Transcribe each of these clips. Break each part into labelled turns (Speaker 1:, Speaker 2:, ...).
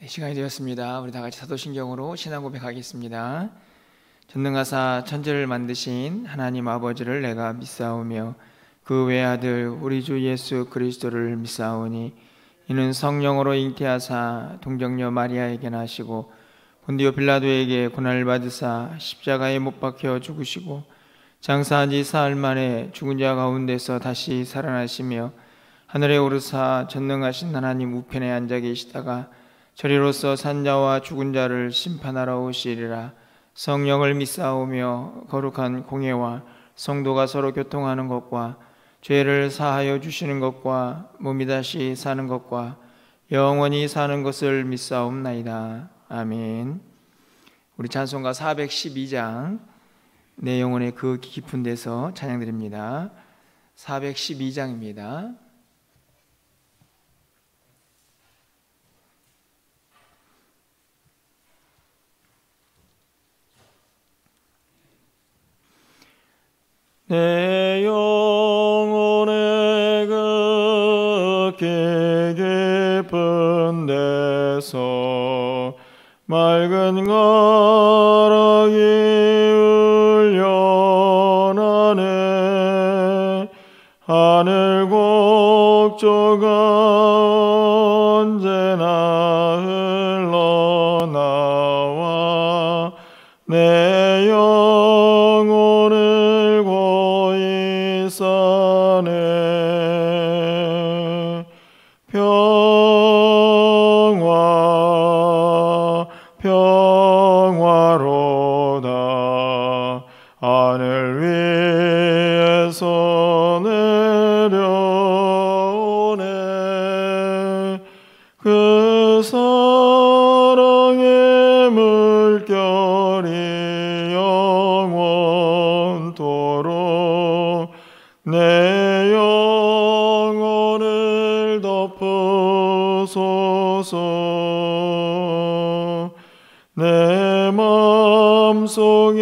Speaker 1: 시간이 되었습니다. 우리 다 같이 사도신경으로 신앙 고백하겠습니다. 전능하사 천지를 만드신 하나님 아버지를 내가 믿사오며 그 외아들 우리 주 예수 그리스도를 믿사오니 이는 성령으로 잉태하사 동정녀 마리아에게 나시고 본디오 빌라도에게 고난을 받으사 십자가에 못 박혀 죽으시고 장사한 지 사흘 만에 죽은 자 가운데서 다시 살아나시며 하늘에 오르사 전능하신 하나님 우편에 앉아 계시다가 저리로서 산자와 죽은 자를 심판하러 오시리라. 성령을 믿사오며 거룩한 공예와 성도가 서로 교통하는 것과 죄를 사하여 주시는 것과 몸이 다시 사는 것과 영원히 사는 것을 믿사옵나이다. 아멘. 우리 찬송가 412장 내 영혼의 그 깊은 데서 찬양드립니다. 412장입니다. 내 영혼의 그 깊은 데서 맑은 가락이 울려나네. 하늘 곡조가 언제나 흘러나와 내 영혼을 고이 싸네. 평화로다. 하늘 위에서 내려오네. 그 사랑의 물결이 영원토록 내 영혼을 덮으소서. 내 마음속에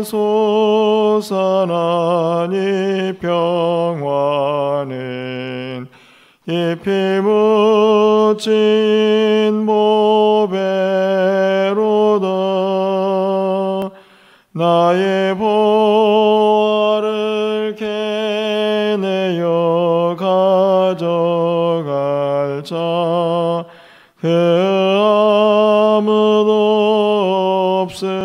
Speaker 1: 솟아나니 평화는 깊이 묻힌 보배로다. 나의 보화를 캐내어 가져갈 자 그 아무도 없으리라.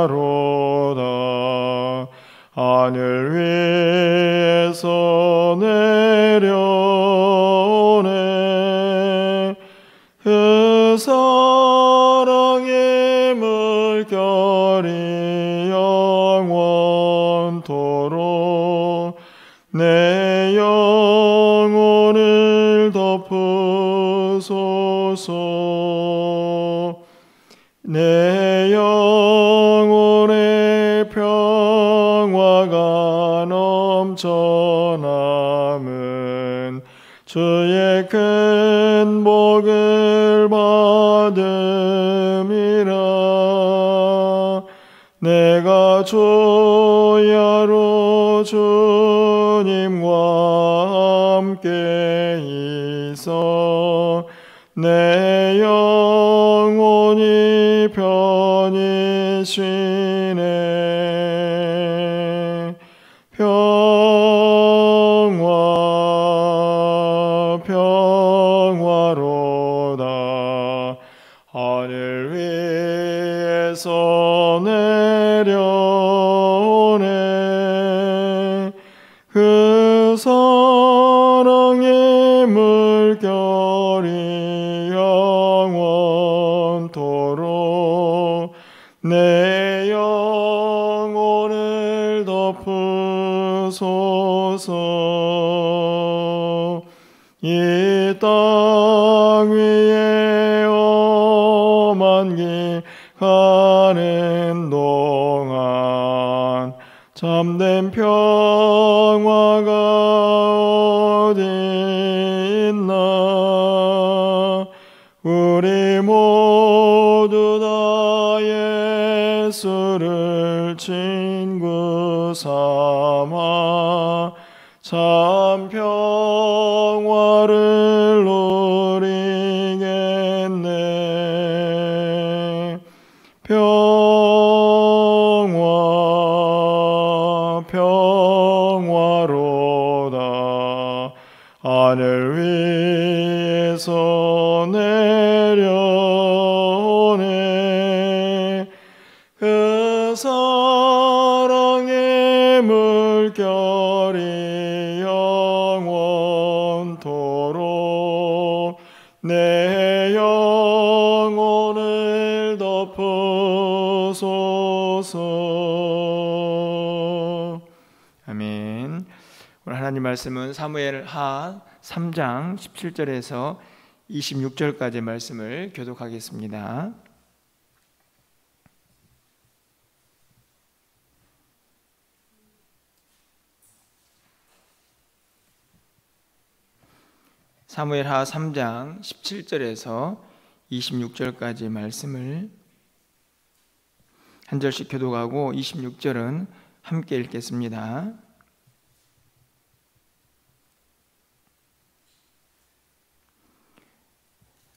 Speaker 1: 평화로다. 하늘 위에서 내려오네. 그 사랑의 물결이 영원토록 내 영혼을 덮으소서. 내 영혼의 평화가 넘쳐남은 주의 큰 복을 받음이라. 내가 주야로 주님과 함께 있어 내 영혼이 편히 쉬네. 평화로다. 하늘 위에서 내려오네. 그 사랑의 물결이 영원토록 내 영혼을 덮으소서. 이 땅 위에 험한 길 가는 동안 참된 평화가 어디 있나. 우리 모두 다 예수를
Speaker 2: 나를 친구 삼아 참 평화를 누리겠네. 평화로다. 하늘 위에서 내려오네. 그 사랑의 물결이 영원토록 내 영혼을 덮으소서.
Speaker 1: 아멘. 오늘 하나님 말씀은 사무엘하 3장 17절에서 26절까지 말씀을 교독하겠습니다. 사무엘하 3장 17절에서 26절까지 말씀을 한 절씩 교독하고 26절은 함께 읽겠습니다.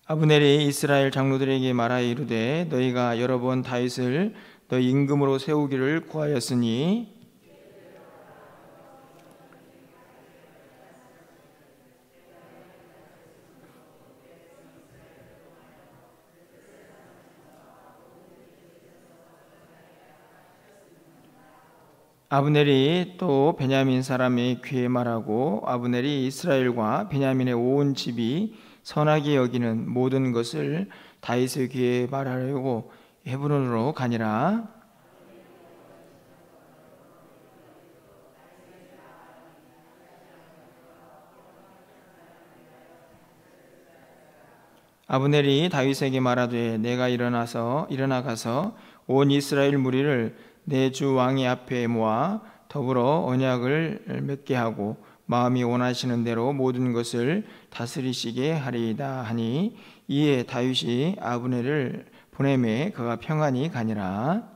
Speaker 1: 아브넬이 이스라엘 장로들에게 말하여 이르되 너희가 여러 번 다윗을 너희 임금으로 세우기를 구하였으니 아브넬이 또 베냐민 사람의 귀에 말하고 아브넬이 이스라엘과 베냐민의 온 집이 선하게 여기는 모든 것을 다윗의 귀에 말하려고 헤브론으로 가니라. 아브넬이 다윗에게 말하되 내가 일어나 가서 온 이스라엘 무리를 내 주 왕의 앞에 모아 더불어 언약을 맺게 하고 마음이 원하시는 대로 모든 것을 다스리시게 하리이다 하니 이에 다윗이 아브넬을 보내매 그가 평안히 가니라.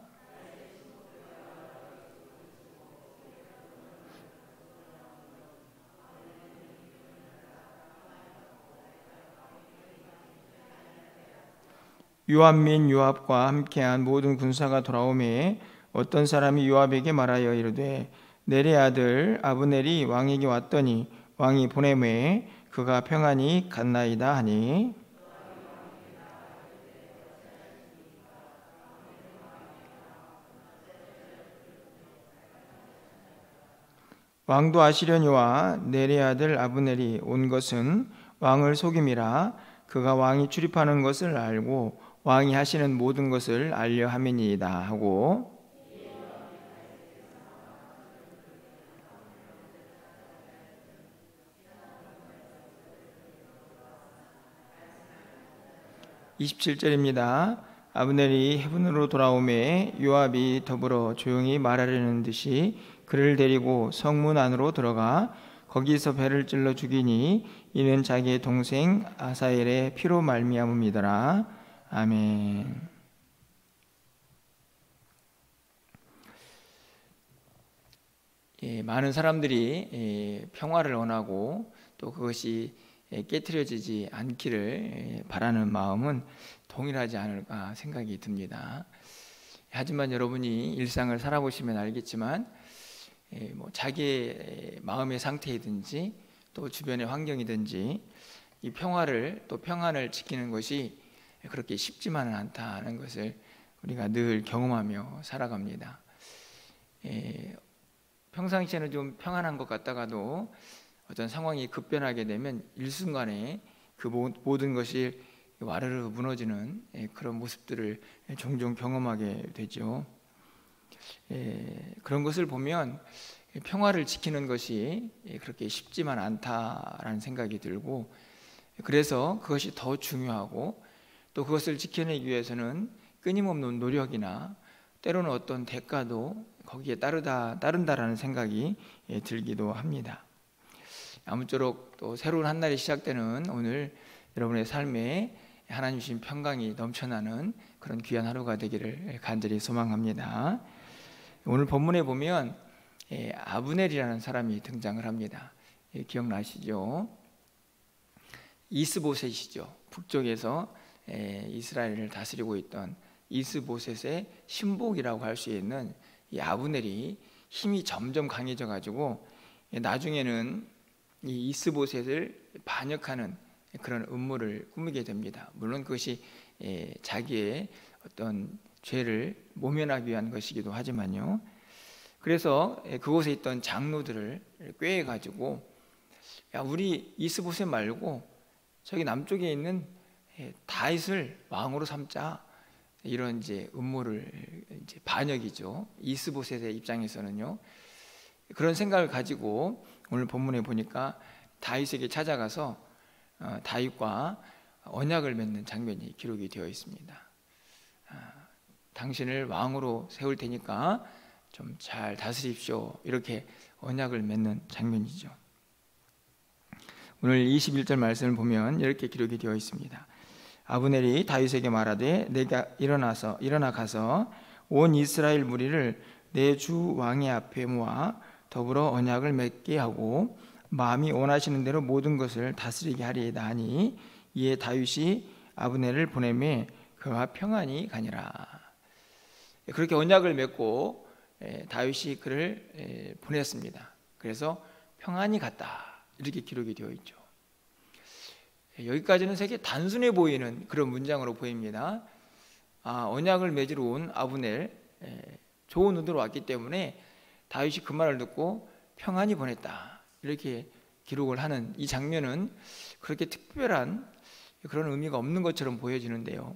Speaker 1: 요압 및 요압과 함께한 모든 군사가 돌아오매 어떤 사람이 요압에게 말하여 이르되 넬의 아들 아브넬이 왕에게 왔더니 왕이 보내매 그가 평안히 갔나이다 하니 왕도 아시려니와 넬의 아들 아브넬이 온 것은 왕을 속임이라. 그가 왕이 출입하는 것을 알고 왕이 하시는 모든 것을 알려 함이니이다 하고 27절입니다. 아브넬이 헤브론으로 돌아오매 요압이 더불어 조용히 말하려는 듯이 그를 데리고 성문 안으로 들어가 거기서 배를 찔러 죽이니 이는 자기의 동생 아사엘의 피로 말미암음이더라. 아멘. 많은 사람들이 평화를 원하고 또 그것이 깨트려지지 않기를 바라는 마음은 동일하지 않을까 생각이 듭니다. 하지만 여러분이 일상을 살아보시면 알겠지만 자기의 마음의 상태이든지 또 주변의 환경이든지 이 평화를 또 평안을 지키는 것이 그렇게 쉽지만은 않다는 것을 우리가 늘 경험하며 살아갑니다. 평상시에는 좀 평안한 것 같다가도 어떤 상황이 급변하게 되면 일순간에 그 모든 것이 와르르 무너지는 그런 모습들을 종종 경험하게 되죠. 그런 것을 보면 평화를 지키는 것이 그렇게 쉽지만 않다라는 생각이 들고, 그래서 그것이 더 중요하고 또 그것을 지켜내기 위해서는 끊임없는 노력이나 때로는 어떤 대가도 거기에 따른다라는 생각이 들기도 합니다. 아무쪼록 또 새로운 한 날이 시작되는 오늘 여러분의 삶에 하나님 주신 평강이 넘쳐나는 그런 귀한 하루가 되기를 간절히 소망합니다. 오늘 본문에 보면 아브넬이라는 사람이 등장을 합니다. 기억나시죠? 이스보셋이죠. 북쪽에서 이스라엘을 다스리고 있던 이스보셋의 신복이라고 할 수 있는 이 아브넬이 힘이 점점 강해져 가지고 나중에는 이 이스보셋을 반역하는 그런 음모를 꾸미게 됩니다. 물론 그것이 자기의 어떤 죄를 모면하기 위한 것이기도 하지만요. 그래서 그곳에 있던 장로들을 꾀해 가지고, 야, 우리 이스보셋 말고 저기 남쪽에 있는 다윗을 왕으로 삼자, 이런 이제 음모를, 이제 반역이죠. 이스보셋의 입장에서는요. 그런 생각을 가지고 오늘 본문에 보니까 다윗에게 찾아가서 다윗과 언약을 맺는 장면이 기록이 되어 있습니다. 당신을 왕으로 세울 테니까 좀 잘 다스립시오, 이렇게 언약을 맺는 장면이죠. 오늘 21절 말씀을 보면 이렇게 기록이 되어 있습니다. 아브넬이 다윗에게 말하되 내가 일어나 가서 온 이스라엘 무리를 내 주 왕의 앞에 모아 더불어 언약을 맺게 하고 마음이 원하시는 대로 모든 것을 다스리게 하리이다 하니, 이에 다윗이 아브넬을 보내매 그와 평안히 가니라. 그렇게 언약을 맺고 다윗이 그를 보냈습니다. 그래서 평안히 갔다, 이렇게 기록이 되어 있죠. 여기까지는 되게 단순해 보이는 그런 문장으로 보입니다. 언약을 맺으러 온 아브넬, 좋은 의도로 왔기 때문에 다윗이 그 말을 듣고 평안히 보냈다, 이렇게 기록을 하는 이 장면은 그렇게 특별한 그런 의미가 없는 것처럼 보여지는데요.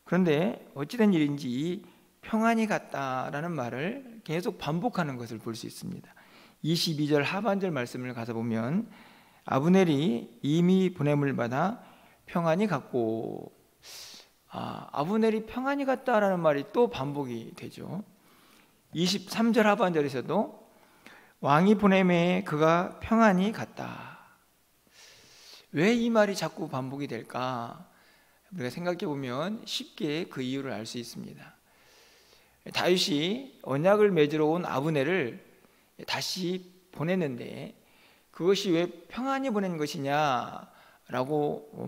Speaker 1: 그런데 어찌된 일인지 평안히 갔다라는 말을 계속 반복하는 것을 볼 수 있습니다. 22절 하반절 말씀을 가서 보면 아브넬이 이미 보냄을 받아 평안히 갔고, 아브넬이 평안히 갔다라는 말이 또 반복이 되죠. 23절 하반절에서도 왕이 보냄에 그가 평안히 갔다. 왜 이 말이 자꾸 반복이 될까? 우리가 생각해 보면 쉽게 그 이유를 알 수 있습니다. 다윗이 언약을 맺으러 온 아브넬을 다시 보냈는데 그것이 왜 평안히 보낸 것이냐라고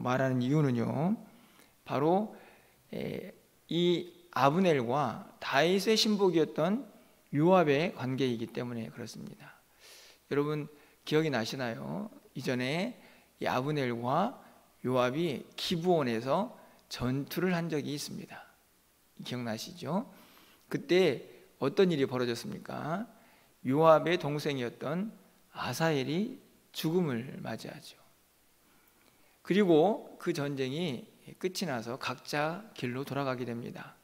Speaker 1: 말하는 이유는요, 바로 이 아브넬과 다윗의 신복이었던 요압의 관계이기 때문에 그렇습니다. 여러분 기억이 나시나요? 이전에 이 아브넬과 요압이 기브온에서 전투를 한 적이 있습니다. 기억나시죠? 그때 어떤 일이 벌어졌습니까? 요압의 동생이었던 아사엘이 죽음을 맞이하죠. 그리고 그 전쟁이 끝이 나서 각자 길로 돌아가게 됩니다.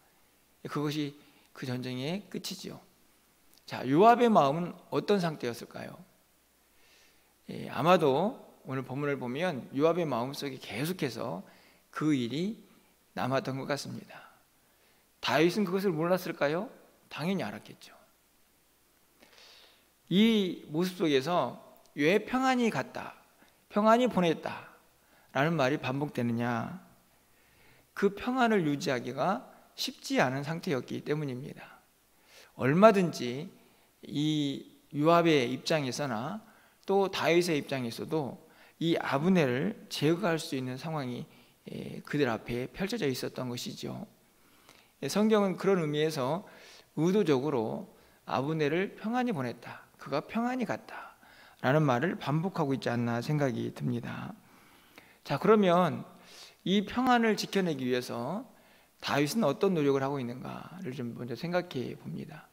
Speaker 1: 그것이 그 전쟁의 끝이죠. 자, 요압의 마음은 어떤 상태였을까요? 아마도 오늘 본문을 보면 요압의 마음속에 계속해서 그 일이 남았던 것 같습니다. 다윗은 그것을 몰랐을까요? 당연히 알았겠죠. 이 모습 속에서 왜 평안히 갔다, 평안히 보냈다 라는 말이 반복되느냐? 그 평안을 유지하기가 쉽지 않은 상태였기 때문입니다. 얼마든지 이 요압의 입장에서나 또 다윗의 입장에서도 이 아브넬을 제거할 수 있는 상황이 그들 앞에 펼쳐져 있었던 것이죠. 성경은 그런 의미에서 의도적으로 아브넬을 평안히 보냈다, 그가 평안히 갔다 라는 말을 반복하고 있지 않나 생각이 듭니다. 자, 그러면 이 평안을 지켜내기 위해서 다윗은 어떤 노력을 하고 있는가를 좀 먼저 생각해 봅니다.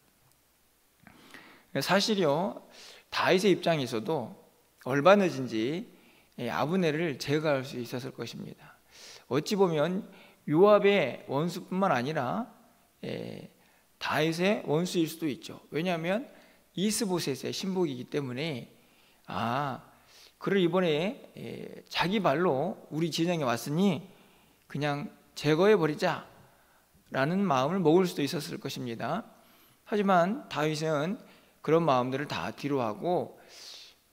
Speaker 1: 사실요, 다윗의 입장에서도 얼마든지 아브넬을 제거할 수 있었을 것입니다. 어찌 보면 요압의 원수뿐만 아니라 다윗의 원수일 수도 있죠. 왜냐하면 이스보셋의 신복이기 때문에 그를 이번에 자기 발로 우리 진영에 왔으니 그냥 제거해 버리자 라는 마음을 먹을 수도 있었을 것입니다. 하지만 다윗은 그런 마음들을 다 뒤로하고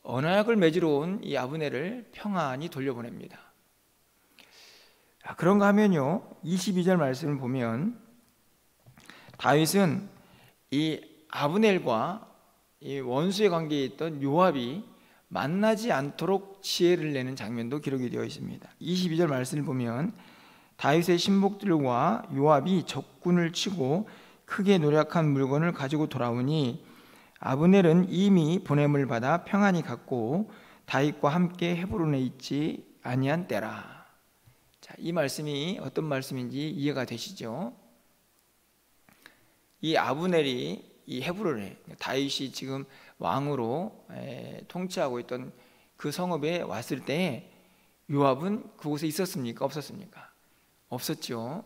Speaker 1: 언약을 맺으러 온 이 아브넬을 평안히 돌려보냅니다. 그런가 하면요, 22절 말씀을 보면 다윗은 이 아브넬과 이 원수의 관계에 있던 요압이 만나지 않도록 지혜를 내는 장면도 기록이 되어 있습니다. 22절 말씀을 보면 다윗의 신복들과 요압이 적군을 치고 크게 노력한 물건을 가지고 돌아오니 아브넬은 이미 보냄을 받아 평안히 갔고 다윗과 함께 헤브론에 있지 아니한 때라. 자, 이 말씀이 어떤 말씀인지 이해가 되시죠? 이 아브넬이 이 헤브론에 다윗이 지금 왕으로 통치하고 있던 그 성읍에 왔을 때 요압은 그곳에 있었습니까? 없었습니까? 없었죠.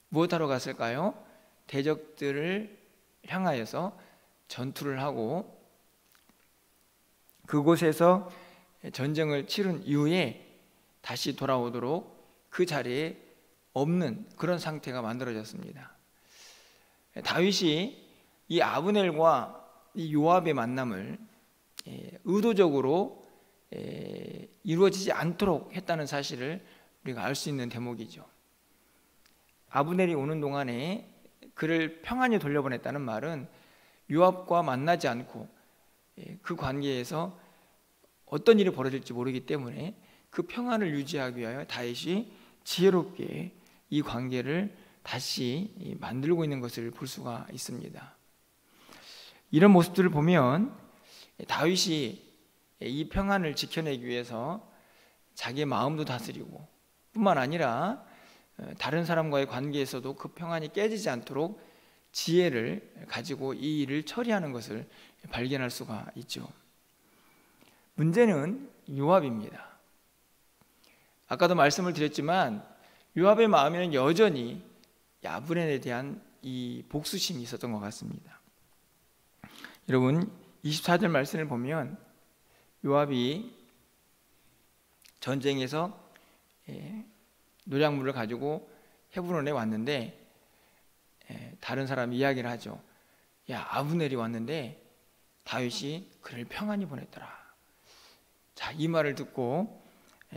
Speaker 1: 무엇하러 갔을까요? 대적들을 향하여서 전투를 하고 그곳에서 전쟁을 치른 이후에 다시 돌아오도록 그 자리에 없는 그런 상태가 만들어졌습니다. 다윗이 이 아브넬과 이 요압의 만남을 의도적으로 이루어지지 않도록 했다는 사실을 우리가 알 수 있는 대목이죠. 아브넬이 오는 동안에 그를 평안히 돌려보냈다는 말은 요압과 만나지 않고 그 관계에서 어떤 일이 벌어질지 모르기 때문에 그 평안을 유지하기 위하여 다윗이 지혜롭게 이 관계를 다시 만들고 있는 것을 볼 수가 있습니다. 이런 모습들을 보면 다윗이 이 평안을 지켜내기 위해서 자기의 마음도 다스리고 뿐만 아니라 다른 사람과의 관계에서도 그 평안이 깨지지 않도록 지혜를 가지고 이 일을 처리하는 것을 발견할 수가 있죠. 문제는 요압입니다. 아까도 말씀을 드렸지만 요압의 마음에는 여전히 아브넬에 대한 이 복수심이 있었던 것 같습니다. 여러분 24절 말씀을 보면 요압이 전쟁에서 노략물을 가지고 헤브론에 왔는데 다른 사람이 이야기를 하죠. 야, 아브넬이 왔는데 다윗이 그를 평안히 보냈더라. 자, 이 말을 듣고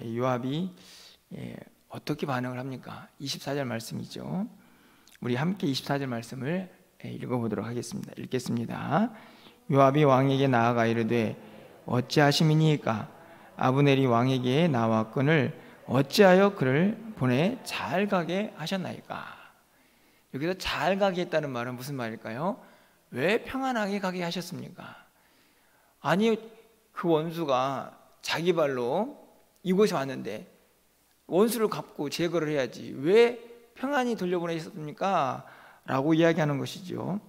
Speaker 1: 요압이 어떻게 반응을 합니까? 24절 말씀이죠. 우리 함께 24절 말씀을 읽어보도록 하겠습니다. 읽겠습니다. 요압이 왕에게 나아가 이르되 어찌하심이니까? 아브넬이 왕에게 나왔거늘 어찌하여 그를 보내 잘 가게 하셨나이까? 여기서 잘 가게 했다는 말은 무슨 말일까요? 왜 평안하게 가게 하셨습니까? 아니, 그 원수가 자기 발로 이곳에 왔는데 원수를 갚고 제거를 해야지 왜 평안히 돌려보내셨습니까? 라고 이야기하는 것이죠.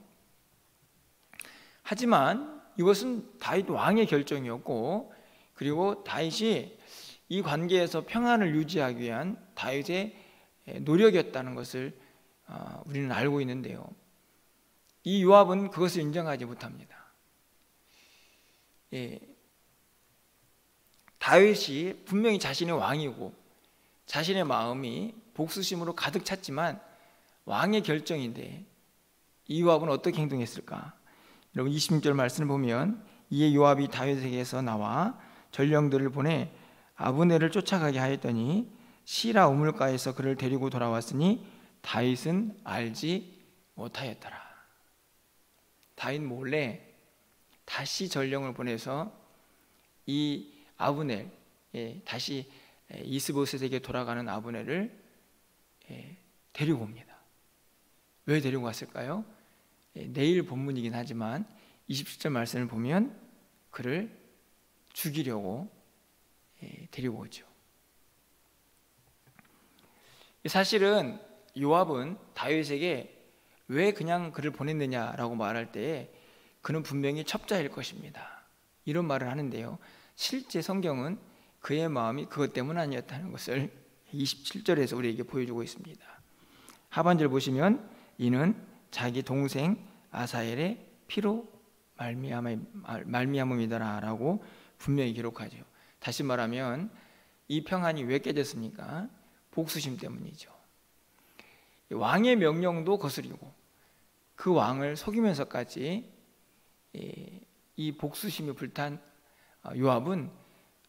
Speaker 1: 하지만 이것은 다윗 왕의 결정이었고, 그리고 다윗이 이 관계에서 평안을 유지하기 위한 다윗의 노력이었다는 것을 우리는 알고 있는데요, 이 요압은 그것을 인정하지 못합니다. 다윗이 분명히 자신의 왕이고 자신의 마음이 복수심으로 가득 찼지만 왕의 결정인데 이 요압은 어떻게 행동했을까? 여러분 26절 말씀을 보면 이에 요압이 다윗에게서 나와 전령들을 보내 아브넬을 쫓아가게 하였더니 시라 우물가에서 그를 데리고 돌아왔으니 다윗은 알지 못하였더라. 다윗 몰래 다시 전령을 보내서 이 아브넬, 다시 이스보셋에게 돌아가는 아브넬을 데리고 옵니다. 왜 데리고 왔을까요? 내일 본문이긴 하지만 27절 말씀을 보면 그를 죽이려고 데리고 오죠. 사실은 요압은 다윗에게 왜 그냥 그를 보냈느냐라고 말할 때 그는 분명히 첩자일 것입니다, 이런 말을 하는데요, 실제 성경은 그의 마음이 그것 때문 아니었다는 것을 27절에서 우리에게 보여주고 있습니다. 하반절 보시면 이는 자기 동생 아사엘의 피로 말미암음이더라 라고 분명히 기록하죠. 다시 말하면 이 평안이 왜 깨졌습니까? 복수심 때문이죠. 왕의 명령도 거스리고 그 왕을 속이면서까지 이 복수심이 불탄 요압은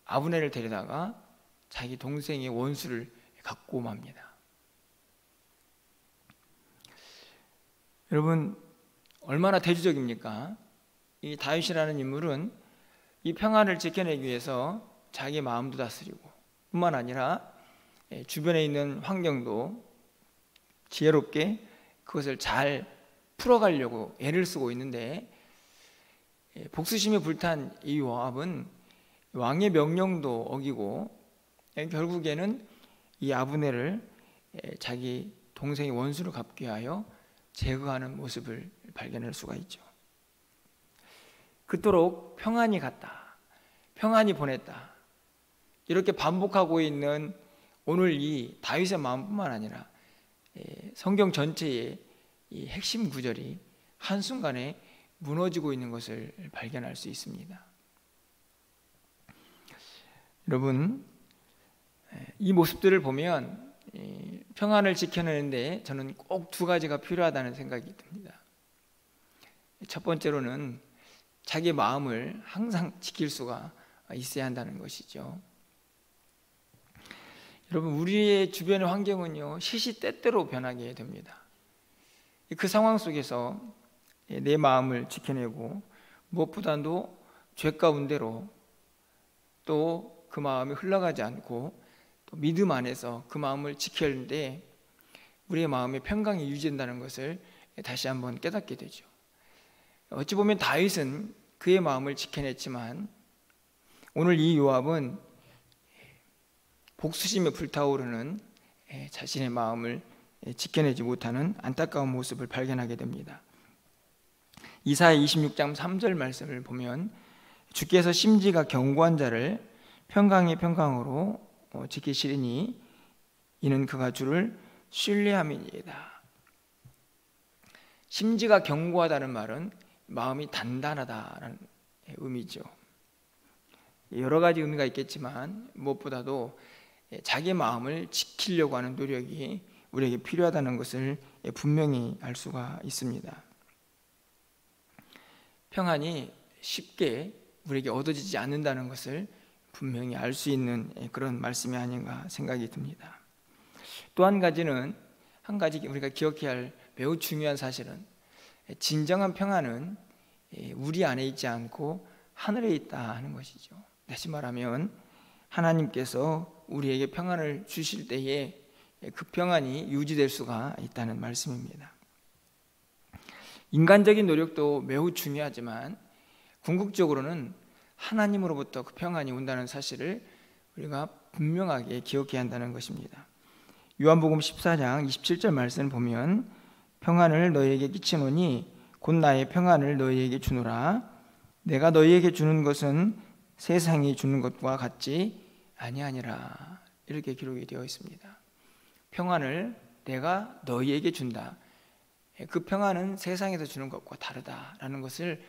Speaker 1: 아브넬을 데려다가 자기 동생의 원수를 갖고 맙니다. 여러분, 얼마나 대조적입니까? 이 다윗이라는 인물은 이 평안을 지켜내기 위해서 자기 마음도 다스리고 뿐만 아니라 주변에 있는 환경도 지혜롭게 그것을 잘 풀어가려고 애를 쓰고 있는데, 복수심에 불탄 이 요압은 왕의 명령도 어기고 결국에는 이 아브넬을 자기 동생의 원수를 갚기 위하여 제거하는 모습을 발견할 수가 있죠. 그토록 평안히 갔다, 평안히 보냈다, 이렇게 반복하고 있는 오늘 이 다윗의 마음뿐만 아니라 성경 전체의 이 핵심 구절이 한순간에 무너지고 있는 것을 발견할 수 있습니다. 여러분, 이 모습들을 보면 평안을 지켜내는데 저는 꼭 두 가지가 필요하다는 생각이 듭니다. 첫 번째로는 자기 마음을 항상 지킬 수가 있어야 한다는 것이죠. 여러분, 우리의 주변의 환경은요, 시시때때로 변하게 됩니다. 그 상황 속에서 내 마음을 지켜내고 무엇보다도 죄 가운데로 또 그 마음이 흘러가지 않고 또 믿음 안에서 그 마음을 지켜야 하는데 우리의 마음의 평강이 유지된다는 것을 다시 한번 깨닫게 되죠. 어찌 보면 다윗은 그의 마음을 지켜냈지만 오늘 이 요압은 복수심에 불타오르는 자신의 마음을 지켜내지 못하는 안타까운 모습을 발견하게 됩니다. 이사야 26장 3절 말씀을 보면 주께서 심지가 견고한 자를 평강의 평강으로 지키시리니 이는 그가 주를 신뢰함이니이다. 심지가 견고하다는 말은 마음이 단단하다는 의미죠. 여러 가지 의미가 있겠지만 무엇보다도 자기 마음을 지키려고 하는 노력이 우리에게 필요하다는 것을 분명히 알 수가 있습니다. 평안이 쉽게 우리에게 얻어지지 않는다는 것을 분명히 알 수 있는 그런 말씀이 아닌가 생각이 듭니다. 또 한 가지는, 한 가지 우리가 기억해야 할 매우 중요한 사실은 진정한 평안은 우리 안에 있지 않고 하늘에 있다 하는 것이죠. 다시 말하면 하나님께서 우리에게 평안을 주실 때에 그 평안이 유지될 수가 있다는 말씀입니다. 인간적인 노력도 매우 중요하지만 궁극적으로는 하나님으로부터 그 평안이 온다는 사실을 우리가 분명하게 기억해야 한다는 것입니다. 요한복음 14장 27절 말씀을 보면 평안을 너희에게 끼치노니 곧 나의 평안을 너희에게 주노라. 내가 너희에게 주는 것은 세상이 주는 것과 같지 아니하니라. 이렇게 기록이 되어 있습니다. 평안을 내가 너희에게 준다. 그 평안은 세상에서 주는 것과 다르다라는 것을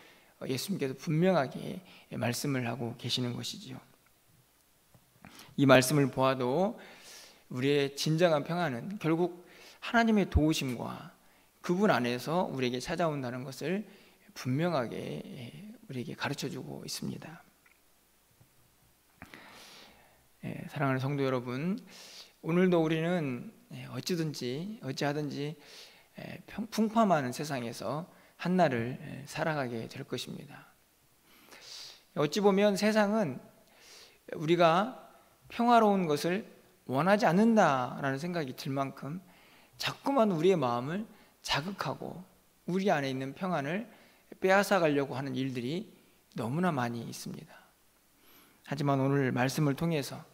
Speaker 1: 예수님께서 분명하게 말씀을 하고 계시는 것이지요. 이 말씀을 보아도 우리의 진정한 평안은 결국 하나님의 도우심과 그분 안에서 우리에게 찾아온다는 것을 분명하게 우리에게 가르쳐주고 있습니다. 사랑하는 성도 여러분, 오늘도 우리는 어찌하든지 풍파많은 세상에서 한날을 살아가게 될 것입니다. 어찌 보면 세상은 우리가 평화로운 것을 원하지 않는다라는 생각이 들 만큼 자꾸만 우리의 마음을 자극하고 우리 안에 있는 평안을 빼앗아 가려고 하는 일들이 너무나 많이 있습니다. 하지만 오늘 말씀을 통해서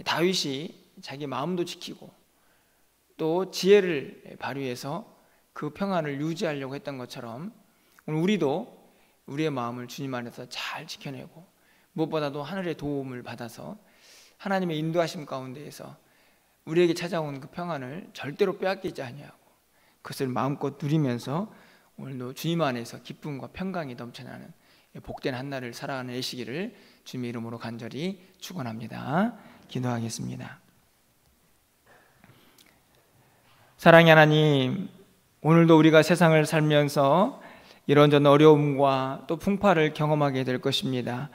Speaker 1: 다윗이 자기 마음도 지키고 또 지혜를 발휘해서 그 평안을 유지하려고 했던 것처럼 오늘 우리도 우리의 마음을 주님 안에서 잘 지켜내고 무엇보다도 하늘의 도움을 받아서 하나님의 인도하심 가운데에서 우리에게 찾아온 그 평안을 절대로 빼앗기지 아니하고 그것을 마음껏 누리면서 오늘도 주님 안에서 기쁨과 평강이 넘쳐나는 복된 한날을 살아내시기를 주님의 이름으로 간절히 축원합니다. 기도하겠습니다. 사랑의 하나님, 오늘도 우리가 세상을 살면서 이런저런 어려움과 또 풍파를 경험하게 될 것입니다.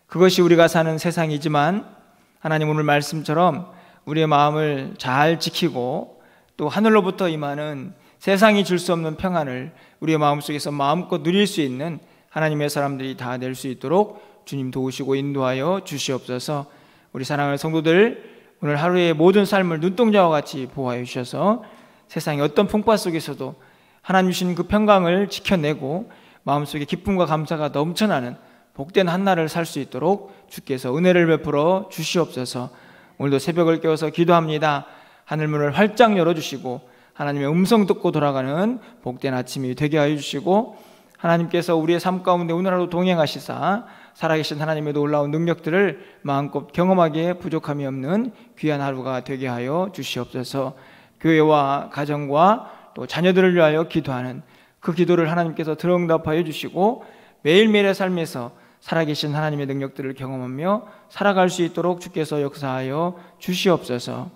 Speaker 1: 그것이 우리가 사는 세상이지만 하나님, 오늘 말씀처럼 우리의 마음을 잘 지키고 또 하늘로부터 임하는 세상이 줄 수 없는 평안을 우리의 마음속에서 마음껏 누릴 수 있는 하나님의 사람들이 다 될 수 있도록 주님 도우시고 인도하여 주시옵소서. 우리 사랑하는 성도들, 오늘 하루의 모든 삶을 눈동자와 같이 보호하여 주셔서 세상의 어떤 풍파 속에서도 하나님 주신 그 평강을 지켜내고 마음속에 기쁨과 감사가 넘쳐나는 복된 한날을 살 수 있도록 주께서 은혜를 베풀어 주시옵소서. 오늘도 새벽을 깨워서 기도합니다. 하늘문을 활짝 열어주시고 하나님의 음성 듣고 돌아가는 복된 아침이 되게 하여 주시고, 하나님께서 우리의 삶 가운데 오늘 하루 동행하시사 살아계신 하나님의 놀라운 능력들을 마음껏 경험하기에 부족함이 없는 귀한 하루가 되게 하여 주시옵소서. 교회와 가정과 또 자녀들을 위하여 기도하는 그 기도를 하나님께서 들어응답하여 주시고 매일매일의 삶에서 살아계신 하나님의 능력들을 경험하며 살아갈 수 있도록 주께서 역사하여 주시옵소서.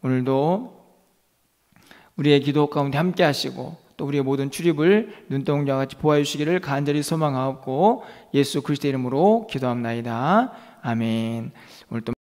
Speaker 1: 오늘도 우리의 기도 가운데 함께 하시고 또 우리의 모든 출입을 눈동자와 같이 보호해 주시기를 간절히 소망하옵고 예수 그리스도의 이름으로 기도합나이다. 아멘. 오늘 또